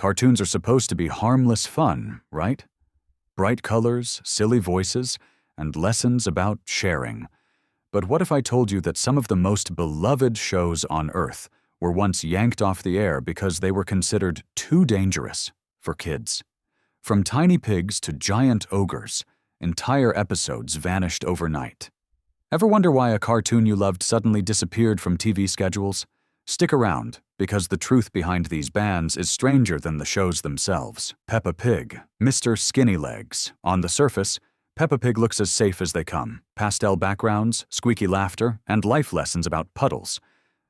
Cartoons are supposed to be harmless fun, right? Bright colors, silly voices, and lessons about sharing. But what if I told you that some of the most beloved shows on Earth were once yanked off the air because they were considered too dangerous for kids? From tiny pigs to giant ogres, entire episodes vanished overnight. Ever wonder why a cartoon you loved suddenly disappeared from TV schedules? Stick around, because the truth behind these bans is stranger than the shows themselves. Peppa Pig, Mr. Skinny Legs. On the surface, Peppa Pig looks as safe as they come. Pastel backgrounds, squeaky laughter, and life lessons about puddles.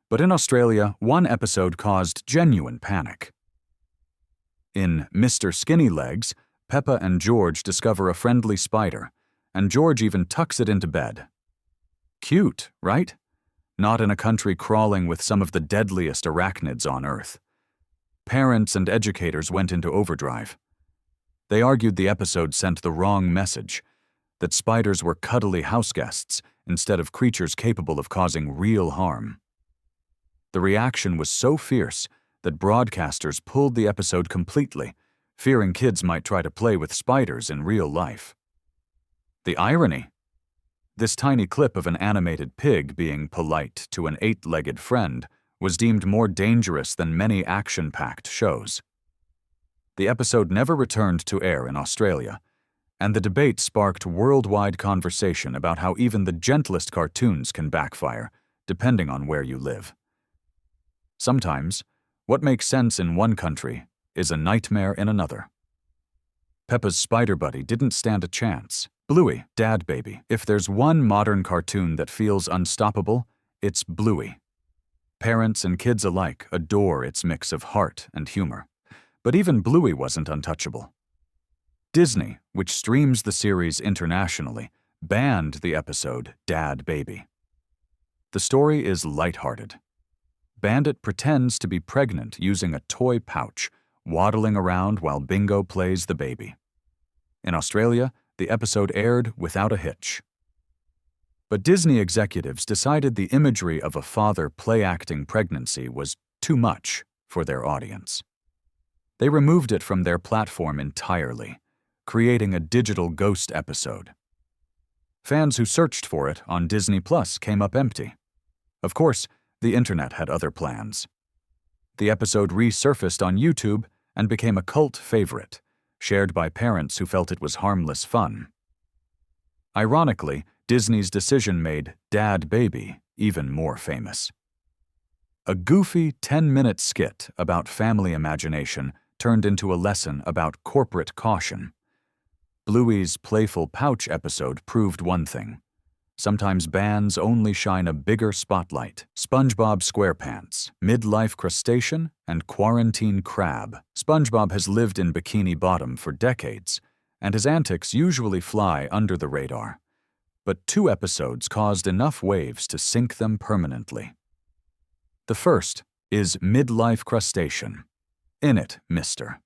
But in Australia, one episode caused genuine panic. In Mr. Skinny Legs, Peppa and George discover a friendly spider, and George even tucks it into bed. Cute, right? Not in a country crawling with some of the deadliest arachnids on Earth. Parents and educators went into overdrive. They argued the episode sent the wrong message, that spiders were cuddly houseguests instead of creatures capable of causing real harm. The reaction was so fierce that broadcasters pulled the episode completely, fearing kids might try to play with spiders in real life. The irony? This tiny clip of an animated pig being polite to an 8-legged friend was deemed more dangerous than many action-packed shows. The episode never returned to air in Australia, and the debate sparked worldwide conversation about how even the gentlest cartoons can backfire, depending on where you live. Sometimes, what makes sense in one country is a nightmare in another. Peppa's spider buddy didn't stand a chance. Bluey, Dad Baby. If there's one modern cartoon that feels unstoppable, it's Bluey. Parents and kids alike adore its mix of heart and humor. But even Bluey wasn't untouchable. Disney, which streams the series internationally, banned the episode Dad Baby. The story is lighthearted. Bandit pretends to be pregnant using a toy pouch, waddling around while Bingo plays the baby. In Australia, the episode aired without a hitch. But Disney executives decided the imagery of a father play-acting pregnancy was too much for their audience. They removed it from their platform entirely, creating a digital ghost episode. Fans who searched for it on Disney Plus came up empty. Of course, the internet had other plans. The episode resurfaced on YouTube and became a cult favorite, shared by parents who felt it was harmless fun. Ironically, Disney's decision made Dad Baby even more famous. A goofy 10-minute skit about family imagination turned into a lesson about corporate caution. Bluey's playful pouch episode proved one thing. Sometimes bans only shine a bigger spotlight. SpongeBob SquarePants, midlife crustacean, and quarantine crab. SpongeBob has lived in Bikini Bottom for decades, and his antics usually fly under the radar. But 2 episodes caused enough waves to sink them permanently. The first is Midlife Crustacean. In it, Mr.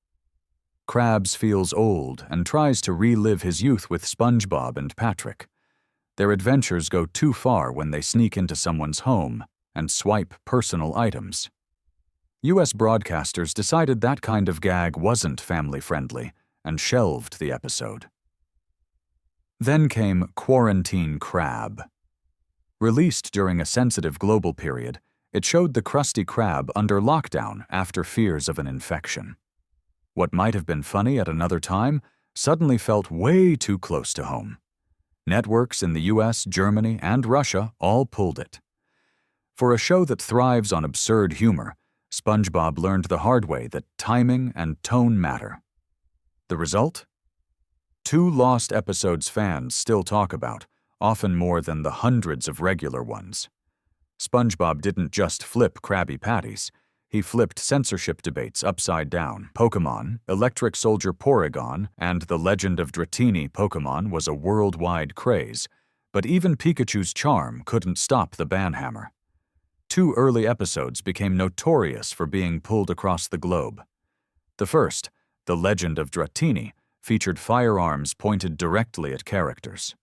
Krabs feels old and tries to relive his youth with SpongeBob and Patrick. Their adventures go too far when they sneak into someone's home and swipe personal items. U.S. broadcasters decided that kind of gag wasn't family-friendly and shelved the episode. Then came Quarantine Crab. Released during a sensitive global period, it showed the Krusty Krab under lockdown after fears of an infection. What might have been funny at another time suddenly felt way too close to home. Networks in the US, Germany, and Russia all pulled it. For a show that thrives on absurd humor, SpongeBob learned the hard way that timing and tone matter. The result? 2 lost episodes fans still talk about, often more than the hundreds of regular ones. SpongeBob didn't just flip Krabby Patties. He flipped censorship debates upside down. Pokémon, Electric Soldier Porygon, and the Legend of Dratini Pokémon was a worldwide craze, but even Pikachu's charm couldn't stop the banhammer. 2 early episodes became notorious for being pulled across the globe. The first, The Legend of Dratini, featured firearms pointed directly at characters.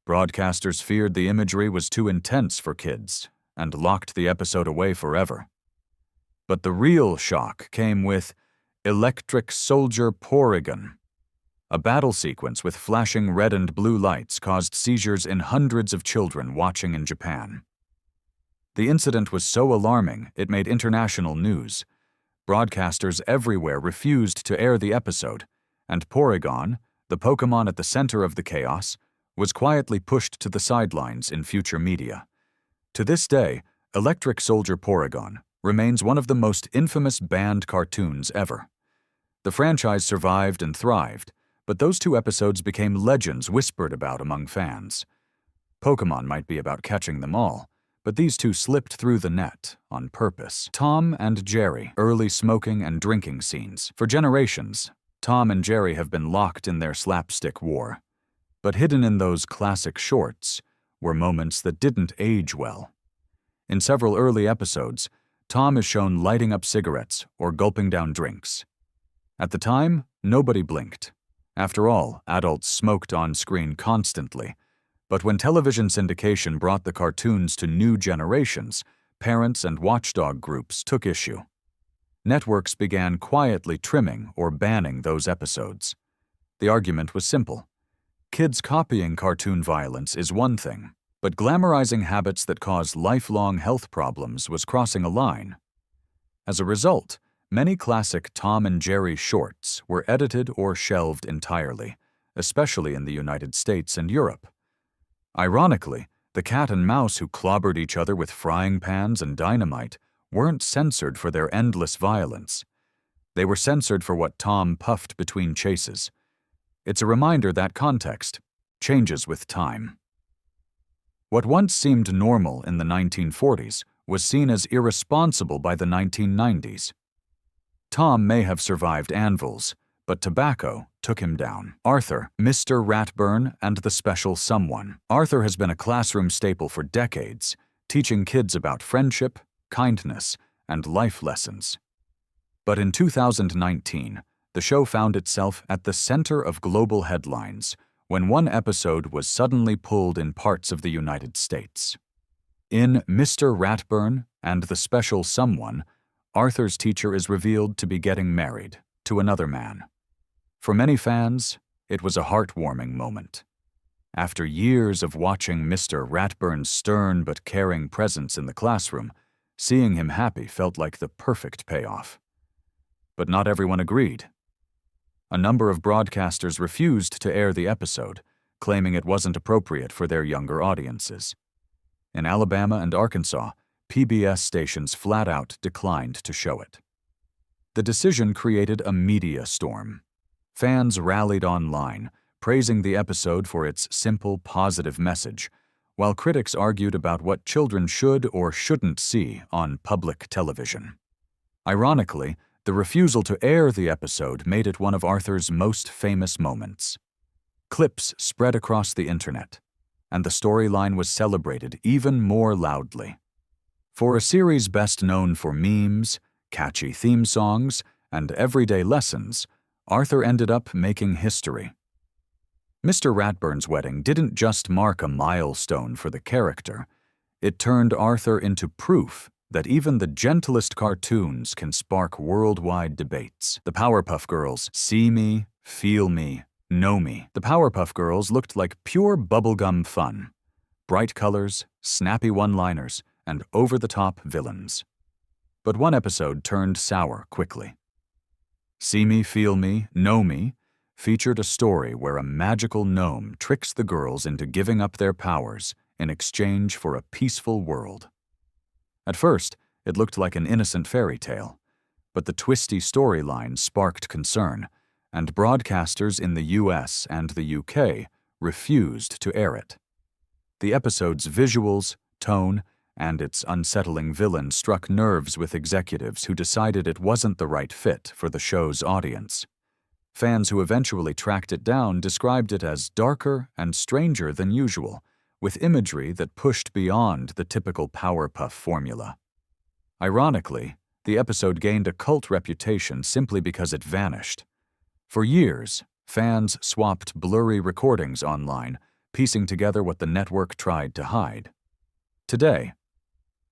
Broadcasters feared the imagery was too intense for kids and locked the episode away forever. But the real shock came with Electric Soldier Porygon. A battle sequence with flashing red and blue lights caused seizures in hundreds of children watching in Japan. The incident was so alarming it made international news. Broadcasters everywhere refused to air the episode, and Porygon, the Pokémon at the center of the chaos, was quietly pushed to the sidelines in future media. To this day, Electric Soldier Porygon remains one of the most infamous banned cartoons ever. The franchise survived and thrived, but those two episodes became legends whispered about among fans. Pokémon might be about catching them all, but these two slipped through the net on purpose. Tom and Jerry, early smoking and drinking scenes. For generations, Tom and Jerry have been locked in their slapstick war. But hidden in those classic shorts were moments that didn't age well. In several early episodes, Tom is shown lighting up cigarettes or gulping down drinks. At the time, nobody blinked. After all, adults smoked on screen constantly. But when television syndication brought the cartoons to new generations, parents and watchdog groups took issue. Networks began quietly trimming or banning those episodes. The argument was simple. Kids copying cartoon violence is one thing, but glamorizing habits that cause lifelong health problems was crossing a line. As a result, many classic Tom and Jerry shorts were edited or shelved entirely, especially in the United States and Europe. Ironically, the cat and mouse who clobbered each other with frying pans and dynamite weren't censored for their endless violence. They were censored for what Tom puffed between chases. It's a reminder that context changes with time. What once seemed normal in the 1940s was seen as irresponsible by the 1990s. Tom may have survived anvils, but tobacco took him down. Arthur, Mr. Ratburn, and the Special Someone. Arthur has been a classroom staple for decades, teaching kids about friendship, kindness, and life lessons. But in 2019, the show found itself at the center of global headlines when one episode was suddenly pulled in parts of the United States. In Mr. Ratburn and the Special Someone, Arthur's teacher is revealed to be getting married to another man. For many fans, it was a heartwarming moment. After years of watching Mr. Ratburn's stern but caring presence in the classroom, seeing him happy felt like the perfect payoff. But not everyone agreed. A number of broadcasters refused to air the episode, claiming it wasn't appropriate for their younger audiences. In Alabama and Arkansas, PBS stations flat out declined to show it. The decision created a media storm. Fans rallied online, praising the episode for its simple, positive message, while critics argued about what children should or shouldn't see on public television. Ironically, the refusal to air the episode made it one of Arthur's most famous moments. Clips spread across the internet, and the storyline was celebrated even more loudly. For a series best known for memes, catchy theme songs, and everyday lessons, Arthur ended up making history. Mr. Ratburn's wedding didn't just mark a milestone for the character, it turned Arthur into proof that even the gentlest cartoons can spark worldwide debates. The Powerpuff Girls, See Me, Feel Me, Know Me. The Powerpuff Girls looked like pure bubblegum fun. Bright colors, snappy one-liners, and over-the-top villains. But one episode turned sour quickly. See Me, Feel Me, Know Me featured a story where a magical gnome tricks the girls into giving up their powers in exchange for a peaceful world. At first, it looked like an innocent fairy tale, but the twisty storyline sparked concern, and broadcasters in the US and the UK refused to air it. The episode's visuals, tone, and its unsettling villain struck nerves with executives who decided it wasn't the right fit for the show's audience. Fans who eventually tracked it down described it as darker and stranger than usual, with imagery that pushed beyond the typical Powerpuff formula. Ironically, the episode gained a cult reputation simply because it vanished. For years, fans swapped blurry recordings online, piecing together what the network tried to hide. Today,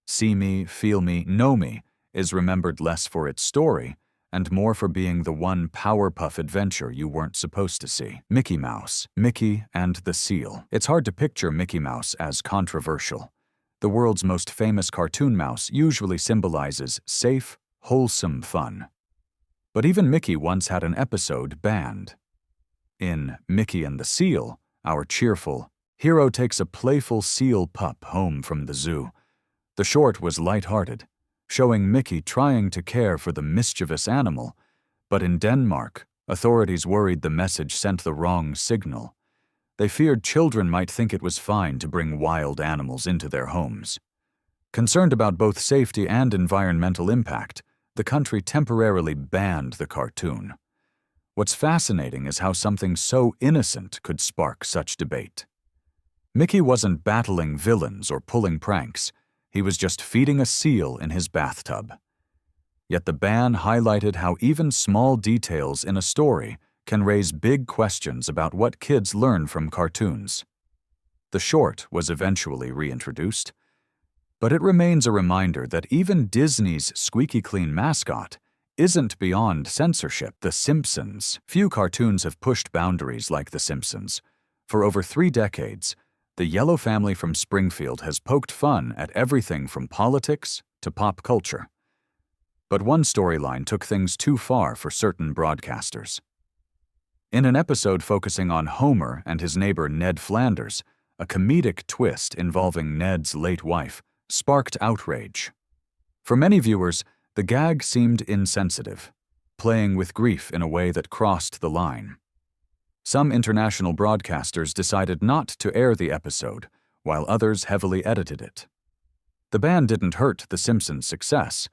See Me, Feel Me, Know Me is remembered less for its story and more for being the one Powerpuff adventure you weren't supposed to see. Mickey Mouse, Mickey and the Seal. It's hard to picture Mickey Mouse as controversial. The world's most famous cartoon mouse usually symbolizes safe, wholesome fun. But even Mickey once had an episode banned. In Mickey and the Seal, our cheerful hero takes a playful seal pup home from the zoo. The short was lighthearted, showing Mickey trying to care for the mischievous animal, but in Denmark, authorities worried the message sent the wrong signal. They feared children might think it was fine to bring wild animals into their homes. Concerned about both safety and environmental impact, the country temporarily banned the cartoon. What's fascinating is how something so innocent could spark such debate. Mickey wasn't battling villains or pulling pranks. He was just feeding a seal in his bathtub. Yet the ban highlighted how even small details in a story can raise big questions about what kids learn from cartoons. The short was eventually reintroduced, but it remains a reminder that even Disney's squeaky clean mascot isn't beyond censorship. The Simpsons. Few cartoons have pushed boundaries like The Simpsons. For over 3 decades, the Yellow family from Springfield has poked fun at everything from politics to pop culture. But one storyline took things too far for certain broadcasters. In an episode focusing on Homer and his neighbor Ned Flanders, a comedic twist involving Ned's late wife sparked outrage. For many viewers, the gag seemed insensitive, playing with grief in a way that crossed the line. Some international broadcasters decided not to air the episode, while others heavily edited it. The ban didn't hurt The Simpsons' success,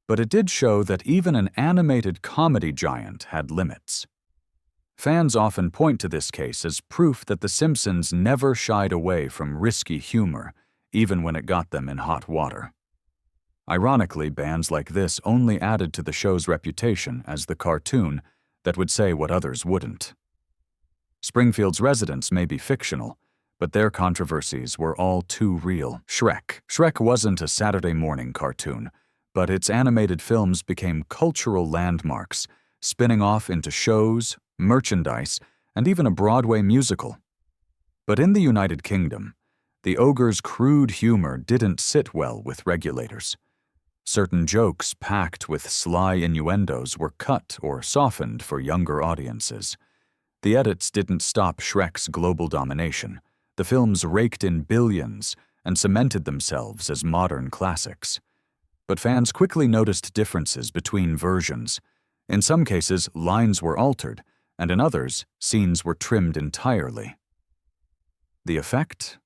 but it did show that even an animated comedy giant had limits. Fans often point to this case as proof that The Simpsons never shied away from risky humor, even when it got them in hot water. Ironically, bans like this only added to the show's reputation as the cartoon that would say what others wouldn't. Springfield's residents may be fictional, but their controversies were all too real. Shrek. Shrek wasn't a Saturday morning cartoon, but its animated films became cultural landmarks, spinning off into shows, merchandise, and even a Broadway musical. But in the United Kingdom, the ogre's crude humor didn't sit well with regulators. Certain jokes packed with sly innuendos were cut or softened for younger audiences. The edits didn't stop Shrek's global domination. The films raked in billions and cemented themselves as modern classics. But fans quickly noticed differences between versions. In some cases, lines were altered, and in others, scenes were trimmed entirely. The effect?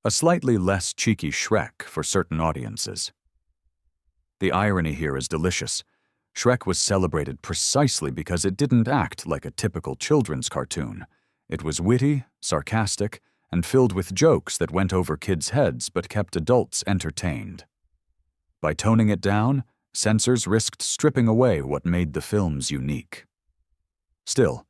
A slightly less cheeky Shrek for certain audiences. The irony here is delicious. Shrek was celebrated precisely because it didn't act like a typical children's cartoon. It was witty, sarcastic, and filled with jokes that went over kids' heads but kept adults entertained. By toning it down, censors risked stripping away what made the films unique. Still,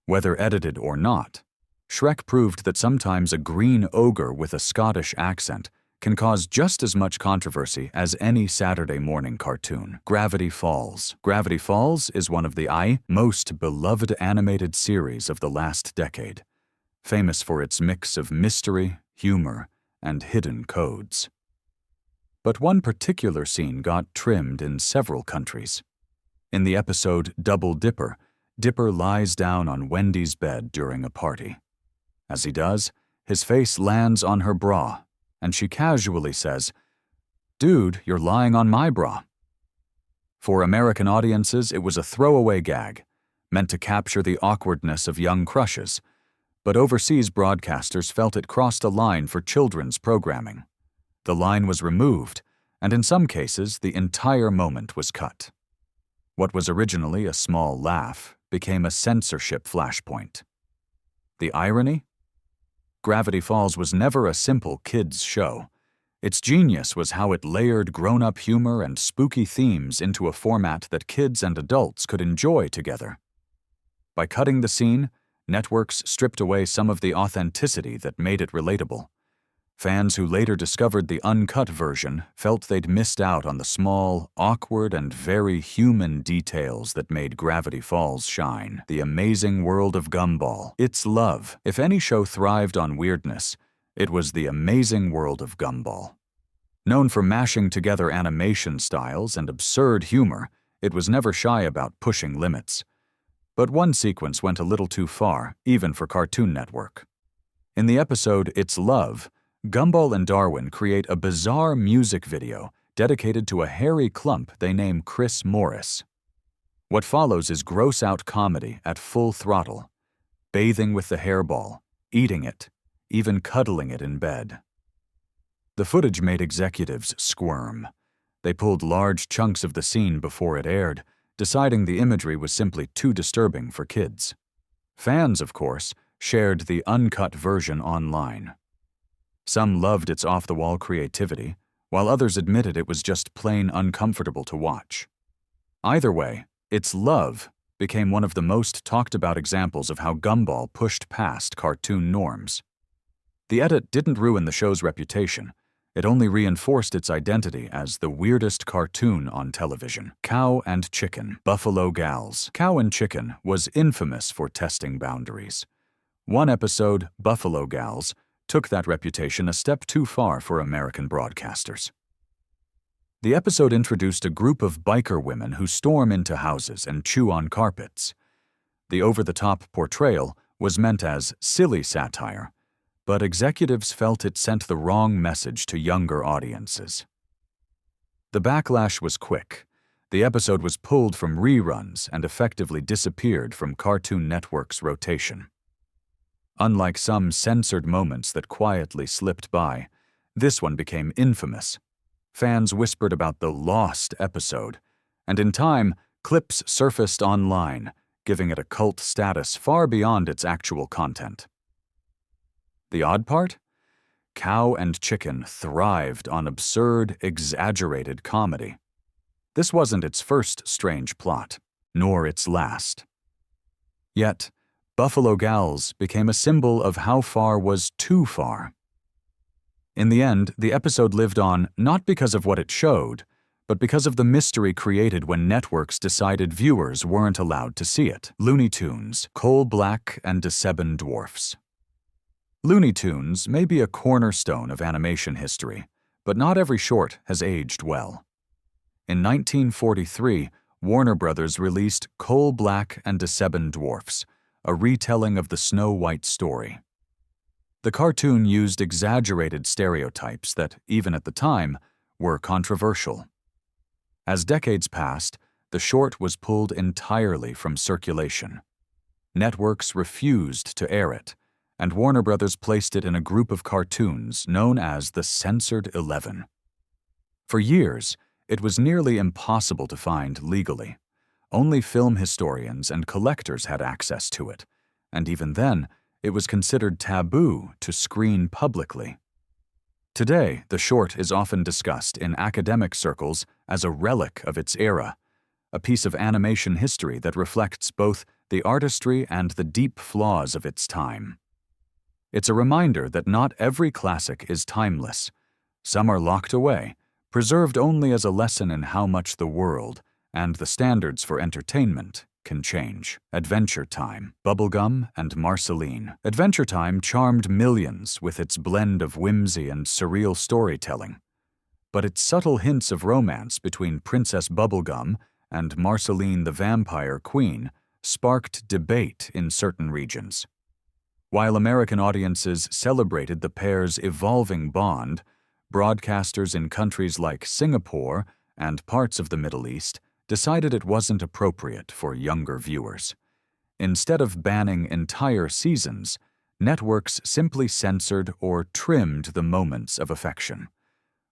whether edited or not, Shrek proved that sometimes a green ogre with a Scottish accent can cause just as much controversy as any Saturday morning cartoon. Gravity Falls. Gravity Falls is one of the most beloved animated series of the last decade, famous for its mix of mystery, humor, and hidden codes. But one particular scene got trimmed in several countries. In the episode Double Dipper, Dipper lies down on Wendy's bed during a party. As he does, his face lands on her bra, and she casually says, "Dude, you're lying on my bra." For American audiences, it was a throwaway gag, meant to capture the awkwardness of young crushes, but overseas broadcasters felt it crossed a line for children's programming. The line was removed, and in some cases, the entire moment was cut. What was originally a small laugh became a censorship flashpoint. The irony? Gravity Falls was never a simple kids' show. Its genius was how it layered grown-up humor and spooky themes into a format that kids and adults could enjoy together. By cutting the scene, networks stripped away some of the authenticity that made it relatable. Fans who later discovered the uncut version felt they'd missed out on the small, awkward, and very human details that made Gravity Falls shine. The Amazing World of Gumball. It's love. If any show thrived on weirdness, it was The Amazing World of Gumball. Known for mashing together animation styles and absurd humor, it was never shy about pushing limits. But one sequence went a little too far, even for Cartoon Network. In the episode It's Love, Gumball and Darwin create a bizarre music video dedicated to a hairy clump they name Chris Morris. What follows is gross-out comedy at full throttle, bathing with the hairball, eating it, even cuddling it in bed. The footage made executives squirm. They pulled large chunks of the scene before it aired, deciding the imagery was simply too disturbing for kids. Fans, of course, shared the uncut version online. Some loved its off-the-wall creativity, while others admitted it was just plain uncomfortable to watch. Either way, It's Love became one of the most talked-about examples of how Gumball pushed past cartoon norms. The edit didn't ruin the show's reputation. It only reinforced its identity as the weirdest cartoon on television. Cow and Chicken, Buffalo Gals. Cow and Chicken was infamous for testing boundaries. One episode, Buffalo Gals, took that reputation a step too far for American broadcasters. The episode introduced a group of biker women who storm into houses and chew on carpets. The over-the-top portrayal was meant as silly satire, but executives felt it sent the wrong message to younger audiences. The backlash was quick. The episode was pulled from reruns and effectively disappeared from Cartoon Network's rotation. Unlike some censored moments that quietly slipped by, this one became infamous. Fans whispered about the lost episode, and in time, clips surfaced online, giving it a cult status far beyond its actual content. The odd part? Cow and Chicken thrived on absurd, exaggerated comedy. This wasn't its first strange plot, nor its last. Yet, Buffalo Gals became a symbol of how far was too far. In the end, the episode lived on not because of what it showed, but because of the mystery created when networks decided viewers weren't allowed to see it. Looney Tunes, Coal Black and DeSeven Dwarfs. Looney Tunes may be a cornerstone of animation history, but not every short has aged well. In 1943, Warner Brothers released Coal Black and DeSeven Dwarfs, a retelling of the Snow White story. The cartoon used exaggerated stereotypes that, even at the time, were controversial. As decades passed, the short was pulled entirely from circulation. Networks refused to air it, and Warner Brothers placed it in a group of cartoons known as the Censored 11. For years, it was nearly impossible to find legally. Only film historians and collectors had access to it, and even then, it was considered taboo to screen publicly. Today, the short is often discussed in academic circles as a relic of its era, a piece of animation history that reflects both the artistry and the deep flaws of its time. It's a reminder that not every classic is timeless. Some are locked away, preserved only as a lesson in how much the world and the standards for entertainment can change. Adventure Time, Bubblegum, and Marceline. Adventure Time charmed millions with its blend of whimsy and surreal storytelling. But its subtle hints of romance between Princess Bubblegum and Marceline the Vampire Queen sparked debate in certain regions. While American audiences celebrated the pair's evolving bond, broadcasters in countries like Singapore and parts of the Middle East decided it wasn't appropriate for younger viewers. Instead of banning entire seasons, networks simply censored or trimmed the moments of affection.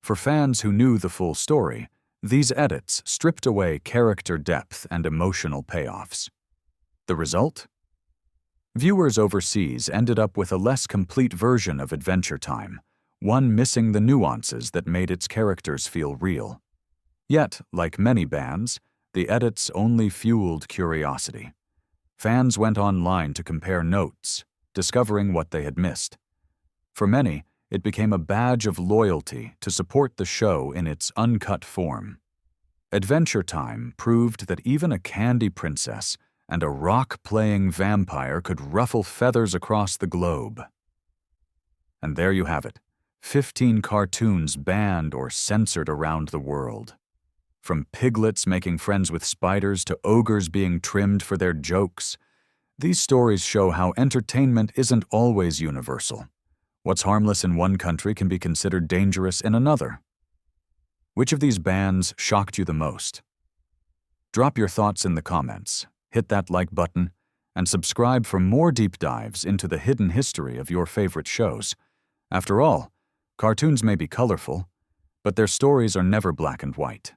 For fans who knew the full story, these edits stripped away character depth and emotional payoffs. The result? Viewers overseas ended up with a less complete version of Adventure Time, one missing the nuances that made its characters feel real. Yet, like many bans, the edits only fueled curiosity. Fans went online to compare notes, discovering what they had missed. For many, It became a badge of loyalty to support the show in its uncut form. Adventure Time proved that even a candy princess and a rock-playing vampire could ruffle feathers across the globe. And there you have it, 15 cartoons banned or censored around the world. From piglets making friends with spiders to ogres being trimmed for their jokes, these stories show how entertainment isn't always universal. What's harmless in one country can be considered dangerous in another. Which of these bans shocked you the most? Drop your thoughts in the comments, hit that like button, and subscribe for more deep dives into the hidden history of your favorite shows. After all, cartoons may be colorful, but their stories are never black and white.